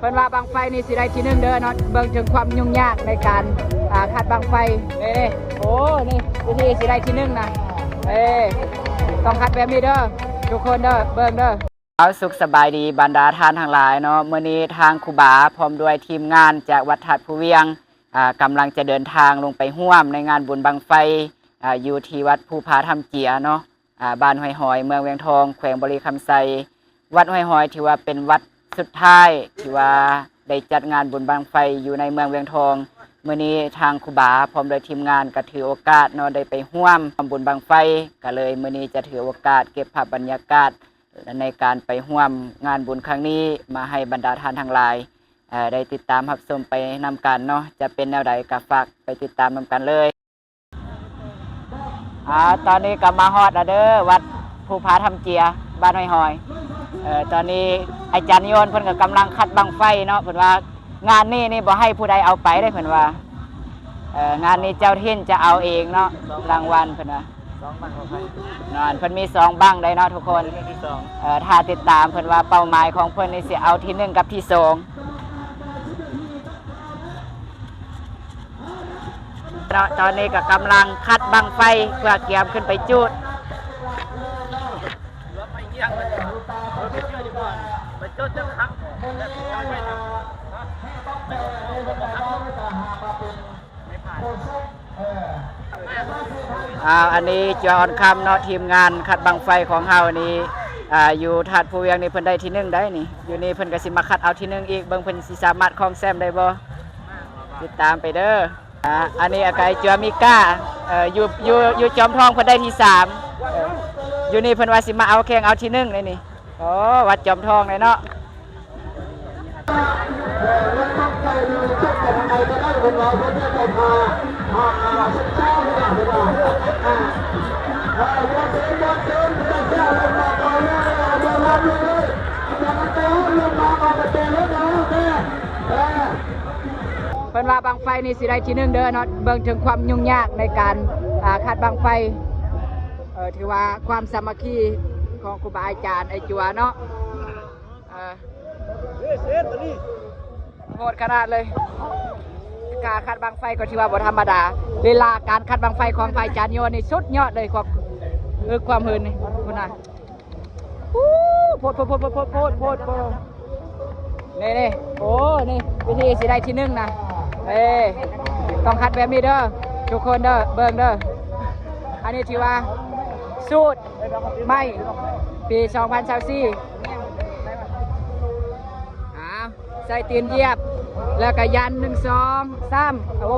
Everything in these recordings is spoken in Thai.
เพิ่นว่าบังไฟนี่สิได้ที่หนึ่งเด้อเนาะเบิ่งถึงความยุ่งยากในการคัดบังไฟนี่โอ้นี่วิธีสิได้ที่หนึ่งนะต้องคัดแบบนี้เด้อทุกคนเด้อเบิ่งเด้อเอาสุขสบายดีบรรดาท่านทั้งหลายเนาะมื้อนี้ทางครูบาพร้อมด้วยทีมงานจากวัดถาดภูเวียงกำลังจะเดินทางลงไปร่วมในงานบุญบังไฟอยู่ที่วัดภูผาธรรมเจียเนาะบ้านห้อยหอยเมืองเวียงทองแขวงบริคำไซวัดห้อยหอยถือว่าเป็นวัดสุดท้ายที่ว่าได้จัดงานบุญบังไฟอยู่ในเมืองเวียงทองมื้อนี้ทางครูบาพร้อมโดยทีมงานก็ถือโอกาสเนาะได้ไปร่วมทำบุญบังไฟก็เลยมื้อนี้จะถือโอกาสเก็บภาพบรรยากาศในการไปร่วมงานบุญครั้งนี้มาให้บรรดาท่านทั้งหลายได้ติดตามรับชมไปนำกันเนาะจะเป็นแนวใดก็ฝากไปติดตามนำกันเลยตอนนี้ก็มาฮอดแล้วเด้อวัดภูผาธรรมเจียบ้านห้อยหอยตอนนี้อาจารย์โยนเพิ่นก็กำลังคัดบังไฟเนาะเพิ่นว่างานนี้นี่บ่ให้ผู้ใดเอาไปได้เพิ่นว่างานนี้เจ้าถิ่นจะเอาเองเนาะรางวัลเพิ่นว่า2 บังเพิ่นมี2บังได้เนาะทุกคนถ้าติดตามเพิ่นว่าเป้าหมายของเพิ่นนี่สิเอาที่1กับที่2ตอนนี้ก็กำลังคัดบังไฟเพื่อเกียมขึ้นไปจุดอันนี้จอห์นคำเนาะทีมงานคัดบังไฟของเฮานี้อยู่ถาดภูเวียงนี่เพิ่นได้ที่1ได้นี่อยู่นี่เพิ่นก็สิมาคัดเอาที่1อีกเบิ่งเพิ่นสิสามารถครองแซมได้บ่ติดตามไปเด้ออันนี้อากายจัวมิก้าอยู่จอมทองเพิ่นได้ที่3อยู่นี่เพิ่นว่าสิมาเอาแข่งเอาที่1เลยนี่โอ้วัดจอมทองเลยเนาะเพิ่นว่าบังไฟนี่สิได้ที่1เด้อเนาะเบิ่งถึงความยุ่งยากในการคัดบังไฟถือว่าความสามัคคีของครูบาอาจารย์ไอ้จัวเนาะโหดขนาดเลยการคัดบังไฟก็ถือว่าบ่ธรรมดาเวลาการคัดบังไฟของไฟอาจารย์โยนนี่สุดยอดเลยความหืนนี่คุณน่ะโพดนี่โอ้นี่วิธีสิได้ที่1นะต้องคัดแบบนี้เด้อทุกคนเด้อเบิ่งเด้ออันนี้ถือว่าสูตรไม่ปี2024ใส่ตีนเหยียบแล้วก็ยัน1 2 3โอ้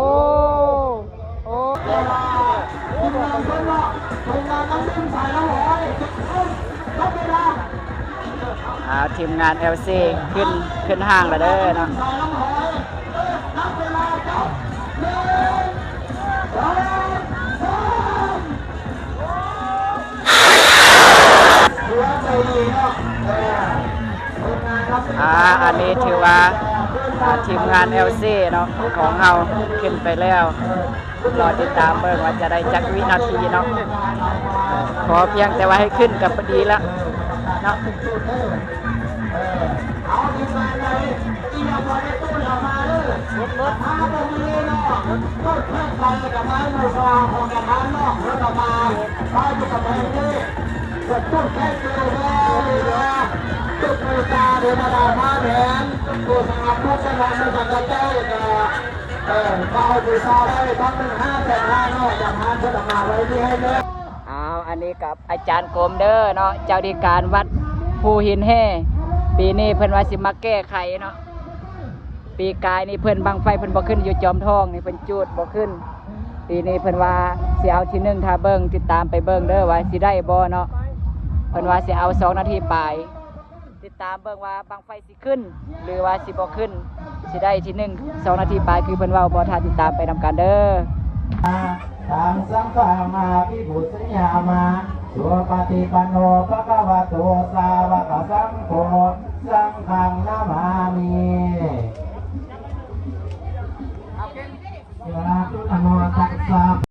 ทีมงาน LC ขึ้นห้างแล้วเด้อเนาะอันนี้ถือว่าทีมงาน LC เนาะของเราขึ้นไปแล้วรอติดตามเบิ่งว่าจะได้จักวินาทีเนาะขอเพียงแต่ว่าให้ขึ้นกับพอดีแล้วเนาะอันนี้กับอาจารย์กรมเด้อเนาะเจ้าดีการวัดภูหินแห่ปีนี้เพิ่นว่าสิมาแก้ไขเนาะปีกายนี่เพิ่นบังไฟเพิ่นบ่ขึ้นอยู่จอมทองนี่เพิ่นจูดบ่ขึ้นปีนี้เพิ่นว่าสิเอาที่1ถ้าเบิ่งติดตามไปเบิ่งเด้อว่าสิได้บ่เนาะเพิ่นว่าสิเอา2 นาทีปลายติดตามเบิ่งว่าบังไฟสิขึ้นหรือว่าสิบ่ขึ้นสิได้ที่1 2 นาทีปลายคือเพิ่นว่าบ่ถ้าติดตามไปนำกันเด้อทางสังฆามาภิบุตรยามาสุปฏิปันโนภะคะวะโตสาวกสังโฆสังฆังนามามินะโมตัสสะ